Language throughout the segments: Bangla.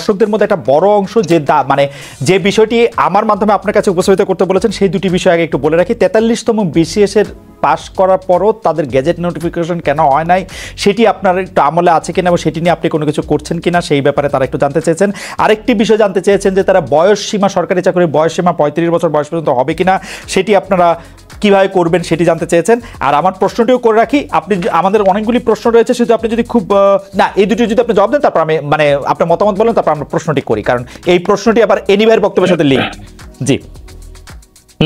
দর্শকদের মধ্যে একটা বড় অংশ মানে যে বিষয়টি আমার মাধ্যমে আপনার কাছে উপস্থাপিত করতে বলেছেন সেই দুটি বিষয় আগে একটু বলে রাখি। 43তম BCS এর পাস করার পরও তাদের গেজেট নোটিফিকেশন কেন হয় নাই সেটি আপনার একটু আমলে আছে কিনা এবং সেটি নিয়ে আপনি কোনো কিছু করছেন কিনা সেই ব্যাপারে তারা একটু জানতে চেয়েছেন। আরেকটি বিষয় জানতে চেয়েছেন যে তারা বয়স সীমা, সরকারি চাকরির বয়স সীমা 35 বছর বয়স পর্যন্ত হবে কিনা সেটি আপনারা কিভাবে করবেন সেটি জানতে চেয়েছেন। আর আমার প্রশ্নটিও করে রাখি, আপনি আমাদের অনেকগুলি প্রশ্ন রয়েছে, শুধু আপনি যদি খুব না এই দুটি যদি আপনি জবাব দেন তারপর আমি মানে আপনার মতামত বলেন তারপর আমরা প্রশ্নটি করি, কারণ এই প্রশ্নটি আবার এনিওয়ের বক্তব্যের সাথে লিঙ্ক। জি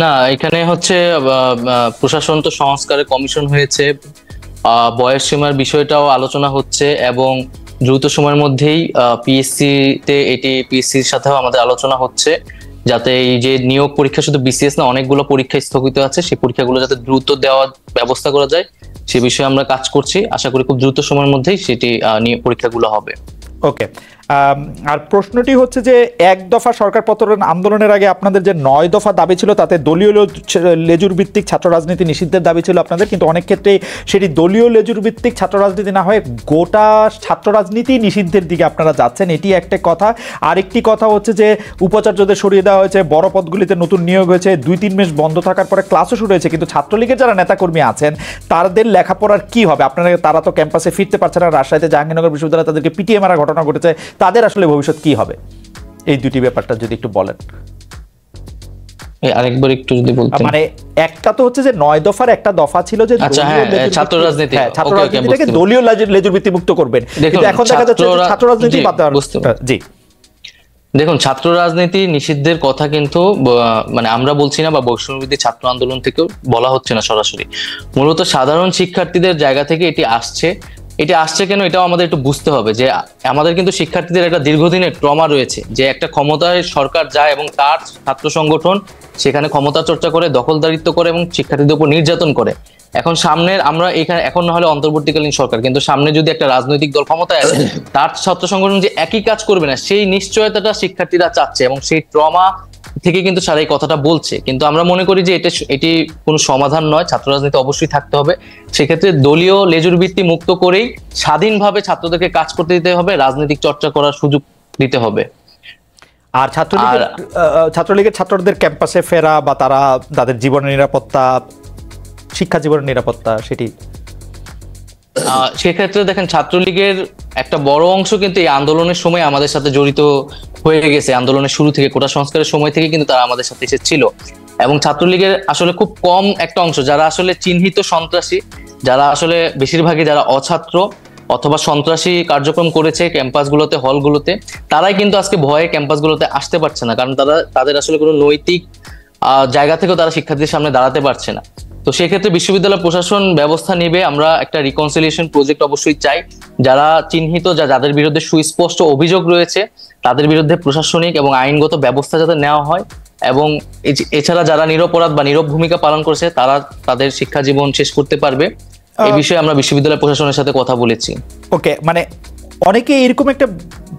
না, এখানে হচ্ছে প্রশাসন তো সংস্কারের কমিশন হয়েছে, বয়স সীমার বিষয়টাও আলোচনা হচ্ছে এবং দ্রুত সময়ের মধ্যেই পিএসসির সাথেও আমাদের আলোচনা হচ্ছে যাতে এই যে নিয়োগ পরীক্ষা শুধু BCS না অনেকগুলো পরীক্ষা স্থগিত আছে সেই পরীক্ষাগুলো যাতে দ্রুত দেওয়ার ব্যবস্থা করা যায় সে বিষয়ে আমরা কাজ করছি। আশা করি খুব দ্রুত সময়ের মধ্যেই সেটি পরীক্ষাগুলো হবে। ওকে, আর প্রশ্নটি হচ্ছে যে এক দফা সরকার পতন আন্দোলনের আগে আপনাদের যে 9 দফা দাবি ছিল তাতে দলীয় লেজুর ভিত্তিক ছাত্র রাজনীতি নিষিদ্ধের দাবি ছিল আপনাদের, কিন্তু অনেক ক্ষেত্রে সেটি দলীয় লেজুর ভিত্তিক ছাত্র রাজনীতি না হয়ে গোটা ছাত্র রাজনীতি নিষিদ্ধের দিকে আপনারা যাচ্ছেন, এটি একটা কথা। আরেকটি কথা হচ্ছে যে উপাচার্যদের সরিয়ে দেওয়া হয়েছে, বড় পদগুলিতে নতুন নিয়োগ হয়েছে, 2-3 মাস বন্ধ থাকার পরে ক্লাসও শুরু হয়েছে, কিন্তু ছাত্রলীগের যারা নেতাকর্মী আছেন তাদের লেখাপড়ার কি হবে? আপনারা তারা তো ক্যাম্পাসে ফিরতে পারছে না, রাজশাহীতে জাহাঙ্গীরনগর বিশ্ববিদ্যালয়ে তাদেরকে পিটিএ মারা ঘটনা ঘটেছে, তাদের আসলে ভবিষ্যৎ কি হবে? এই দুটি ব্যাপারটা যদি একটু বলেন। আরেকবার একটু যদি বলতেন। মানে একটা তো হচ্ছে যে 9 দফার একটা দফা ছিল যে ছাত্র রাজনীতি, ছাত্র রাজনীতিটাকে দলীয় লেজুর ভিত্তি মুক্ত করবেন, কিন্তু এখন দেখা যাচ্ছে ছাত্র রাজনীতি বাদ দেওয়ার। জি দেখুন, ছাত্র রাজনীতি নিষিদ্ধের কথা কিন্তু মানে আমরা বলছি না বা বৈষম্যবিরোধী ছাত্র আন্দোলন থেকেও বলা হচ্ছে না সরাসরি, মূলত সাধারণ শিক্ষার্থীদের জায়গা থেকে এটি আসছে। এটা আসছে কেন এটাও আমাদের একটু বুঝতে হবে যে আমাদের কিন্তু শিক্ষার্থীদের একটা দীর্ঘদিনের ট্রমা রয়েছে যে একটা ক্ষমতায় সরকার যায় এবং তার ছাত্র সংগঠন সেখানে ক্ষমতা চর্চা করে, দখলদারিত্ব করে এবং শিক্ষার্থীদের উপর নির্যাতন করে। এখন সামনের আমরা এখানে এখন না হলে অন্তর্বর্তীকালীন সরকার, কিন্তু সামনে যদি একটা রাজনৈতিক দল ক্ষমতায় আসে তার ছাত্র সংগঠন যে একই কাজ করবে না সেই নিশ্চয়তাটা শিক্ষার্থীরা চাচ্ছে এবং সেই ট্রমা থেকে কিন্তু সারা এই কথাটা বলছে। কিন্তু আমরা মনে করি যে এটি কোনো সমাধান নয়, ছাত্র রাজনীতি অবশ্যই থাকতে হবে। সেক্ষেত্রে দলীয় লেজুর ভিত্তি মুক্ত করেই স্বাধীনভাবে ছাত্রদেরকে কাজ করতে দিতে হবে, রাজনৈতিক চর্চা করার সুযোগ দিতে হবে। আর ছাত্রলীগের ছাত্রদের ক্যাম্পাসে ফেরা বা তাদের জীবনের নিরাপত্তা, শিক্ষা জীবনের নিরাপত্তা সেটি সেক্ষেত্রে দেখেন ছাত্রলীগের একটা বড় অংশ কিন্তু এই আন্দোলনের সময় আমাদের সাথে জড়িত হয়ে গেছে। আন্দোলনের শুরু থেকে, কোটা সংস্কারের সময় থেকে কিন্তু তারা আমাদের সাথে এসেছিল এবং ছাত্রলীগের আসলে খুব কম একটা অংশ যারা আসলে চিহ্নিত সন্ত্রাসী, যারা আসলে বেশিরভাগই যারা অছাত্র অথবা সন্ত্রাসী কার্যক্রম করেছে ক্যাম্পাসগুলোতে, হলগুলোতে, তারাই কিন্তু আজকে ভয়ে ক্যাম্পাসগুলোতে আসতে পারছে না, কারণ তাদের আসলে কোনো নৈতিক জায়গা থেকেও তারা শিক্ষার্থীদের সামনে দাঁড়াতে পারছে না। তো সেক্ষেত্রে বিশ্ববিদ্যালয় প্রশাসন ব্যবস্থা নেবে। আমরা একটা রিকনসিলিয়েশন প্রজেক্ট অবশ্যই চাই, যারা চিহ্নিত, যাদের বিরুদ্ধে সুস্পষ্ট অভিযোগ রয়েছে তাদের বিরুদ্ধে প্রশাসনিক এবং আইনগত ব্যবস্থা যাতে নেওয়া হয় এবং এছাড়া যারা নিরপরাধ বা নীরব ভূমিকা পালন করেছে তারা তাদের শিক্ষা জীবন শেষ করতে পারবে। এই বিষয়ে আমরা বিশ্ববিদ্যালয় প্রশাসনের সাথে কথা বলেছি। ওকে, মানে অনেকে এরকম একটা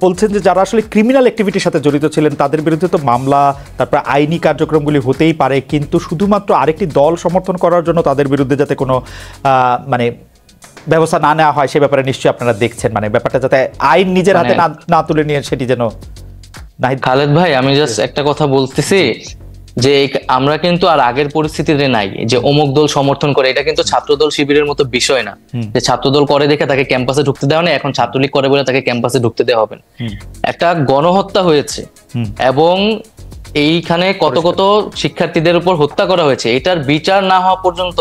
বলছেন যে যারা আসলে ক্রিমিনাল অ্যাক্টিভিটির সাথে জড়িত ছিলেন তাদের বিরুদ্ধে তো মামলা, তারপর আইনি কার্যক্রমগুলি হতেই পারে, কিন্তু শুধুমাত্র আরেকটি দল সমর্থন করার জন্য তাদের বিরুদ্ধে যাতে কোনো মানে ব্যবস্থা না নেওয়া হয় সে ব্যাপারে নিশ্চয়ই আপনারা দেখছেন, মানে ব্যাপারটা যাতে আইন নিজের হাতে না তুলে নিয়ে সেটি যেন। খালেদ ভাই, আমি জাস্ট একটা কথা বলতেছি যে আমরা কিন্তু আর আগের পরিস্থিতিতে নাই যে অমুক দল সমর্থন করে, এটা কিন্তু ছাত্রদল শিবিরের মতো বিষয় না যে ছাত্রদল করে দেখে তাকে ক্যাম্পাসে ঢুকতে দেওয়া নেই, এখন ছাত্রলীগ করে বলে তাকে ক্যাম্পাসে ঢুকতে দেওয়া হবে। একটা গণহত্যা হয়েছে এবং এইখানে কত কত শিক্ষার্থীদের উপর হত্যা করা হয়েছে, এটার বিচার না হওয়া পর্যন্ত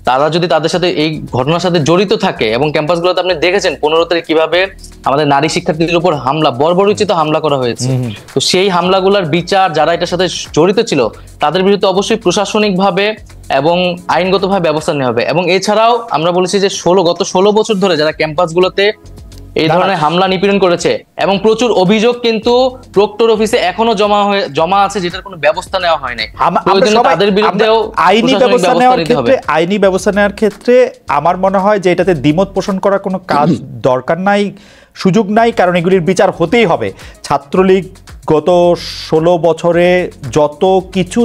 তারা যদি তাদের সাথে এই ঘটনার সাথে জড়িত থাকে, এবং ক্যাম্পাসগুলোতে আপনি দেখেছেন 15 তারিখ কিভাবে আমাদের নারী শিক্ষার্থীদের উপর হামলা, বর্বরোচিত হামলা করা হয়েছে, তো সেই হামলাগুলোর বিচার যারা এটার সাথে জড়িত ছিল তাদের বিরুদ্ধে অবশ্যই প্রশাসনিকভাবে এবং আইনগতভাবে ব্যবস্থা নেওয়া হবে। এবং এছাড়াও আমরা বলেছি যে গত 16 বছর ধরে যারা ক্যাম্পাসগুলোতে এই ধরনের হামলা নিপীড়ন করেছে এবং প্রচুর অভিযোগ কিন্তু প্রক্টর অফিসে এখনো জমা আছে যেটার কোনো ব্যবস্থা নেওয়া হয় নাই, তাদের বিরুদ্ধেও আইনি ব্যবস্থা নেওয়ার ক্ষেত্রে আমার মনে হয় যে এটাতে দ্বিমত পোষণ করার কোনো কাজ দরকার নাই, সুযোগ নাই, কারণ এগুলির বিচার হতেই হবে। ছাত্রলীগ গত 16 বছরে যত কিছু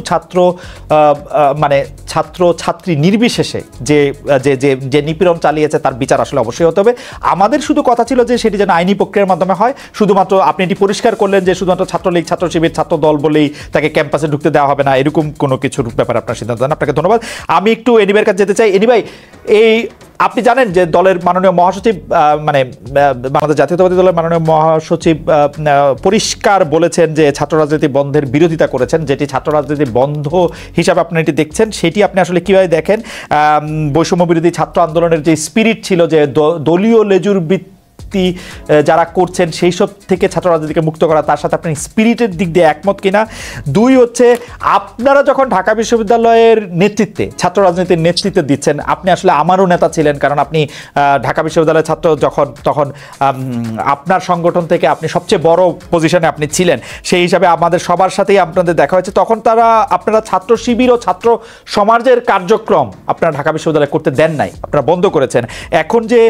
মানে ছাত্র ছাত্রী নির্বিশেষে যে যে যে যে নিপীড়ন চালিয়েছে তার বিচার আসলে অবশ্যই হতে হবে। আমাদের শুধু কথা ছিল যে সেটি যেন আইনি প্রক্রিয়ার মাধ্যমে হয়। শুধুমাত্র আপনি এটি পরিষ্কার করলেন যে শুধুমাত্র ছাত্রলীগ, ছাত্র শিবির, ছাত্র দল বলেই তাকে ক্যাম্পাসে ঢুকতে দেওয়া হবে না, এরকম কোনো কিছুর ব্যাপারে আপনার সিদ্ধান্ত নেন। আপনাকে ধন্যবাদ। আমি একটু এনিভাইয়ের কাছে যেতে চাই। এনিভাই, এই আপনি জানেন যে দলের মাননীয় মহাসচিব মানে বাংলাদেশ জাতীয়তাবাদী দলের মাননীয় মহাসচিব পরিষ্কার বলেছেন যে ছাত্র রাজনীতি বন্ধের বিরোধিতা করেছেন। যেটি ছাত্র রাজনীতি বন্ধ হিসাবে আপনি এটি দেখছেন, সেটি আপনি আসলে কিভাবে দেখেন? বৈষম্য বিরোধী ছাত্র আন্দোলনের যে স্পিরিট ছিল, যে দলীয় লেজুর যারা করছেন সেই সব থেকে ছাত্র রাজনীতিকে মুক্ত করা, তার সাথে আপনি স্পিরিটের দিক দিয়ে একমত কিনা? দুই হচ্ছে, আপনারা যখন ঢাকা বিশ্ববিদ্যালয়ের নেতৃত্বে, ছাত্র রাজনীতির নেতৃত্বে দিচ্ছেন, আপনি আসলে আমারও নেতা ছিলেন, কারণ আপনি ঢাকা বিশ্ববিদ্যালয়ের ছাত্র তখন আপনার সংগঠন থেকে আপনি সবচেয়ে বড় পজিশনে আপনি ছিলেন। সেই হিসাবে আমাদের সবার সাথেই আপনাদের দেখা হয়েছে। তখন আপনারা ছাত্র শিবির ও ছাত্র সমাজের কার্যক্রম আপনারা ঢাকা বিশ্ববিদ্যালয়ে করতে দেন নাই, আপনারা বন্ধ করেছেন। এখন যে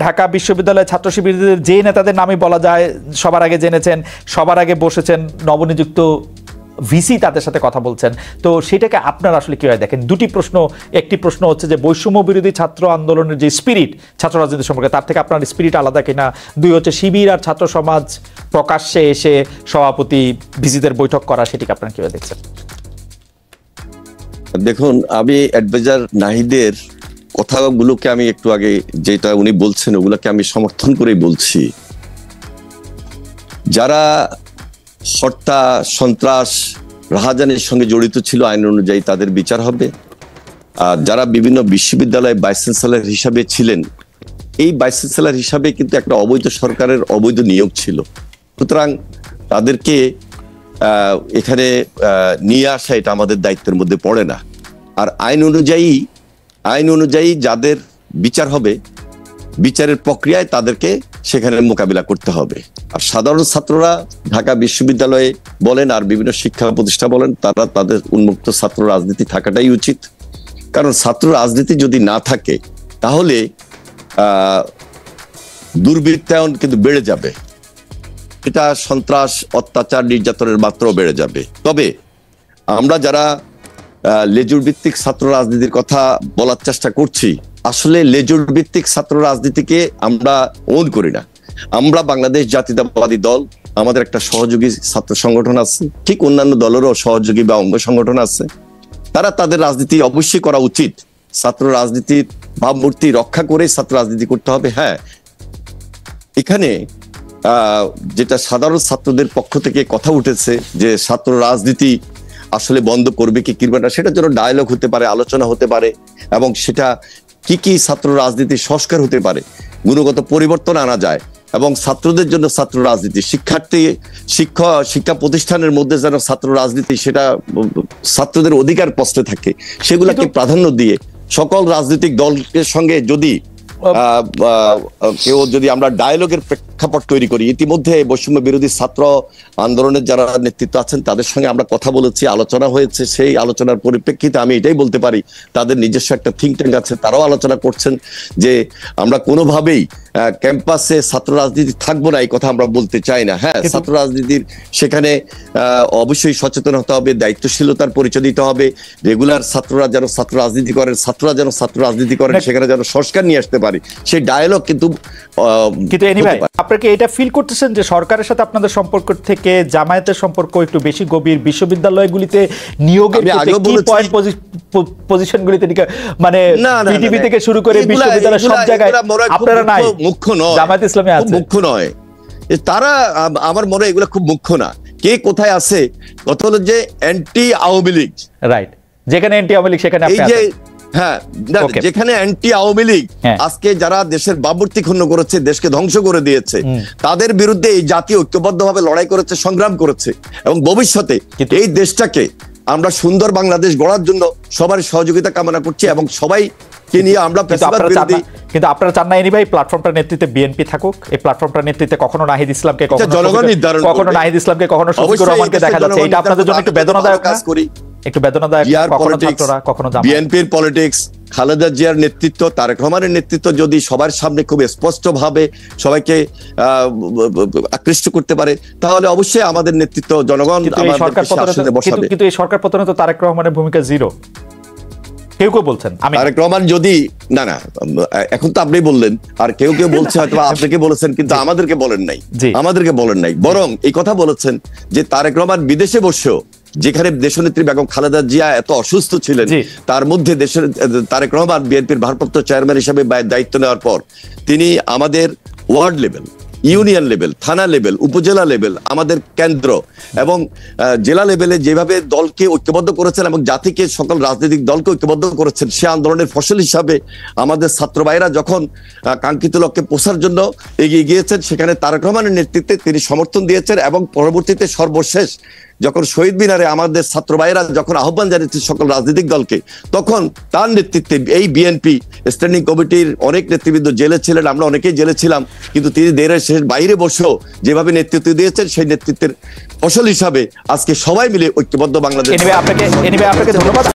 ঢাকা বিশ্ববিদ্যালয় ছাত্র শিবিরদের যে নেতাদের নামই বলা যায়, সবার আগে জেনেছেন, সবার আগে বসেছেন নবনিযুক্ত ভিসি, তাদের সাথে কথা বলছেন, তো সেটাকে আপনারা আসলে কিভাবে দেখেন? দুটি প্রশ্ন। একটি প্রশ্ন হচ্ছে যে বৈষম্য বিরোধী ছাত্র আন্দোলনের যে স্পিরিট ছাত্র রাজনীতি সম্পর্কে, তার থেকে আপনার স্পিরিট আলাদা কিনা? দুই হচ্ছে শিবির আর ছাত্র সমাজ প্রকাশ্যে এসে সভাপতি ভিসিদের বৈঠক করা, সেটিকে আপনারা কিভাবে দেখছেন? দেখুন, আমি অ্যাডভাইজার নাহিদের কথাগুলোকে আমি একটু আগে যেটা উনি বলছেন ওগুলোকে আমি সমর্থন করেই বলছি। যারা হত্যা, সন্ত্রাস, রাহাজানির সঙ্গে জড়িত ছিল আইন অনুযায়ী তাদের বিচার হবে। আর যারা বিভিন্ন বিশ্ববিদ্যালয়ে ভাইস চ্যান্সেলর হিসাবে ছিলেন, এই ভাইস চ্যান্সেলর হিসাবে কিন্তু একটা অবৈধ সরকারের অবৈধ নিয়োগ ছিল, সুতরাং তাদেরকে এখানে নিয়ে আসা এটা আমাদের দায়িত্বের মধ্যে পড়ে না। আর আইন অনুযায়ী যাদের বিচার হবে, বিচারের প্রক্রিয়ায় তাদেরকে সেখানে মোকাবিলা করতে হবে। আর সাধারণ ছাত্ররা ঢাকা বিশ্ববিদ্যালয়ে বলেন আর বিভিন্ন শিক্ষা প্রতিষ্ঠান বলেন, তারা তাদের উন্মুক্ত ছাত্র রাজনীতি থাকাটাই উচিত। কারণ ছাত্র রাজনীতি যদি না থাকে তাহলে দুর্বৃত্তায়ন কিন্তু বেড়ে যাবে, এটা সন্ত্রাস, অত্যাচার, নির্যাতনের মাত্রাও বেড়ে যাবে। তবে আমরা যারা লেজুর ভিত্তিক ছাত্র রাজনীতির কথা বলার চেষ্টা করছি, আসলে লেজুর ভিত্তিক ছাত্র রাজনীতিকে আমরা ওন করি না। আমরা বাংলাদেশ জাতীয়তাবাদী দল, আমাদের একটা সহযোগী ছাত্র সংগঠন আছে, ঠিক অন্যান্য দলেরও সহযোগী বা অঙ্গ সংগঠন আছে। তারা তাদের রাজনীতি অবশ্যই করা উচিত, ছাত্র রাজনীতির ভাবমূর্তি রক্ষা করে ছাত্র রাজনীতি করতে হবে। হ্যাঁ, এখানে যেটা সাধারণ ছাত্রদের পক্ষ থেকে কথা উঠেছে যে ছাত্র রাজনীতি আসলে বন্ধ করবে কি করবে না, সেটার জন্য ডায়ালগ হতে পারে, আলোচনা হতে পারে, এবং সেটা কি কি ছাত্র রাজনীতির সংস্কার হতে পারে, গুণগত পরিবর্তন আনা যায়, এবং ছাত্রদের জন্য ছাত্র রাজনীতি, শিক্ষা প্রতিষ্ঠানের মধ্যে যেন ছাত্র রাজনীতি সেটা ছাত্রদের অধিকার প্রশ্নে থাকে, সেগুলোকে প্রাধান্য দিয়ে সকল রাজনৈতিক দলের সঙ্গে যদি আমরা ডায়ালগের প্রেক্ষাপট তৈরি করি। ইতিমধ্যে বৈষম্য বিরোধী ছাত্র আন্দোলনের যারা নেতৃত্ব আছেন তাদের সঙ্গে আমরা কথা বলেছি, আলোচনা হয়েছে। সেই আলোচনার পরিপ্রেক্ষিতে আমি এটাই বলতে পারি, তাদের নিজস্ব একটা থিঙ্ক ট্যাঙ্ক আছে, তারাও আলোচনা করছেন যে আমরা কোনোভাবেই ক্যাম্পাসে ছাত্র রাজনীতি থাকবো না, এই কথা আমরা বলতে চাই না। হ্যাঁ, ছাত্র রাজনীতির সেখানে অবশ্যই সচেতন হতে হবে, দায়িত্বশীলতার পরিচয় দিতে হবে। রেগুলার ছাত্ররা যেন ছাত্র রাজনীতি করেন, ছাত্ররা যেন ছাত্র রাজনীতি করেন, সেখানে যেন সংস্কার নিয়ে আসতে পারি, সেই ডায়ালগ কিন্তু আপনাকে এটা ফিল করতেছেন যে সরকারের সাথে আপনাদের সম্পর্ক থেকে জামায়াতের সম্পর্ক একটু বেশি গভীর, বিশ্ববিদ্যালয়গুলিতে নিয়োগের পজিশনগুলিতে, মানে বিটিভি থেকে শুরু করে বিশ্ববিদ্যালয় সব জায়গায় আপনারা নাই, মুখ্য নয়, জামায়াত ইসলামী আছে, মুখ্য নয় তারা। আমার মনে হয় এগুলো খুব মুখ্য না, কে কোথায় আছে। কথা হলো যে অ্যান্টি আওয়ামী লীগ, রাইট, যেখানে অ্যান্টি আওয়ামী লীগ সেখানে আপনি আছেন। হ্যাঁ, যেখানে অ্যান্টি আওয়ামী লীগ আজকে যারা দেশের ভাবমূর্তি ক্ষুণ্ণ করেছে, দেশকে ধ্বংস করে দিয়েছে, তাদের বিরুদ্ধে এই জাতীয় ঐক্যবদ্ধভাবে লড়াই করেছে, সংগ্রাম করেছে, এবং ভবিষ্যতে এই দেশটাকে আমরা সুন্দর বাংলাদেশ গড়ার জন্য সবার সহযোগিতা কামনা করছি, এবং সবাইকে নিয়ে আমরা কিন্তু আপনারা চান না ভাই প্ল্যাটফর্মটার নেতৃত্বে বিএনপি থাকুক, এই প্ল্যাটফর্মটার নেতৃত্বে কখনো নাহিদ ইসলামকে, কখনো শফিকুর রহমানকে দেখা যাচ্ছে, এটা আপনাদের জন্য একটু বেদনাদায়ক কাজ করি। একটু বেদনাদায়ক, জিয়ার কখনো পলিটিক্স, ছাত্ররা কখনো জামায়াত। বিএনপির পলিটিক্স, খালেদা জিয়ার নেতৃত্ব, তারেক রহমানের নেতৃত্ব যদি সবার সামনে খুব স্পষ্টভাবে সবাইকে আকৃষ্ট করতে পারে, তাহলে অবশ্যই আমাদের নেতৃত্ব জনগণ কিন্তু এই সরকার আসনে বসাবে। কিন্তু এই সরকার পতনে তো তারেক রহমানের ভূমিকা জিরো, কেউ কেউ বলছেন। তারেক রহমান যদি না এখন তো আপনি বললেন, আর কেউ কেউ বলছে হয়তো আপনাকে বলেছেন, কিন্তু আমাদেরকে বলেন নাই। বরং এই কথা বলেছেন যে তারেক রহমান বিদেশে বসেও, যেখানে দেশনেত্রী বেগম খালেদা জিয়া এত অসুস্থ ছিলেন, তার মধ্যে দেশের তারেক রহমান বিএনপির ভারপ্রাপ্ত চেয়ারম্যান হিসেবে দায়িত্ব নেওয়ার পর তিনি আমাদের ওয়ার্ড লেভেল, ইউনিয়ন লেভেল, থানা লেভেল, উপজেলা লেভেল, আমাদের কেন্দ্র এবং জেলা লেভেলে যেভাবে দলকে ঐক্যবদ্ধ করেছেন এবং জাতিকে, সকল রাজনৈতিক দলকে ঐক্যবদ্ধ করেছেন, সে আন্দোলনের ফসল হিসাবে আমাদের ছাত্র ভাইরা যখন কাঙ্ক্ষিত লক্ষ্যে পৌঁছার জন্য এগিয়ে গিয়েছেন, সেখানে তারেক রহমানের নেতৃত্বে তিনি সমর্থন দিয়েছেন এবং পরবর্তীতে সর্বশেষ যখন শহীদ মিনারে আমাদের ছাত্র ভাইয়েরা যখন আহ্বান জানিয়েছে সকল রাজনৈতিক দলকে, তখন তার নেতৃত্বে এই বিএনপি স্ট্যান্ডিং কমিটির অনেক নেতৃবৃন্দ জেলে ছিলেন, আমরা অনেকেই জেলে ছিলাম, কিন্তু তিনি দেশের শেষ বাইরে বসেও যেভাবে নেতৃত্ব দিয়েছেন, সেই নেতৃত্বের ফসল হিসাবে আজকে সবাই মিলে ঐক্যবদ্ধ বাংলাদেশ। আপনাকে ধন্যবাদ।